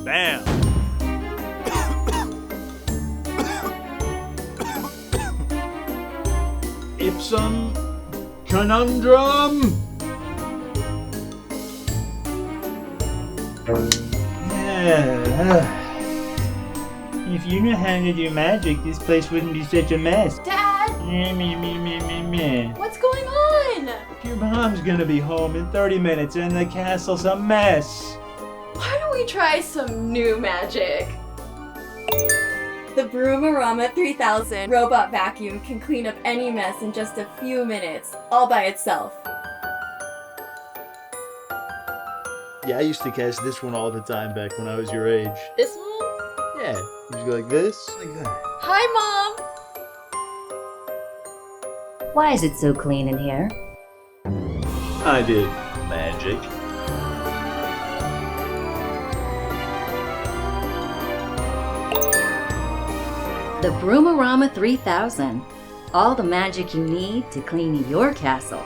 Bam! Ipsum conundrum. If you knew how to do magic, this place wouldn't be such a mess. Dad! What's going on? Your mom's gonna be home in 30 minutes and the castle's a mess. Why don't we try some new magic? The Broomarama 3000 robot vacuum can clean up any mess in just a few minutes, all by itself. Yeah, I used to cast this one all the time back when I was your age. This one? Yeah, you go like this, like that. Hi, Mom! Why is it so clean in here? I did magic. The Broomarama 3000. All the magic you need to clean your castle.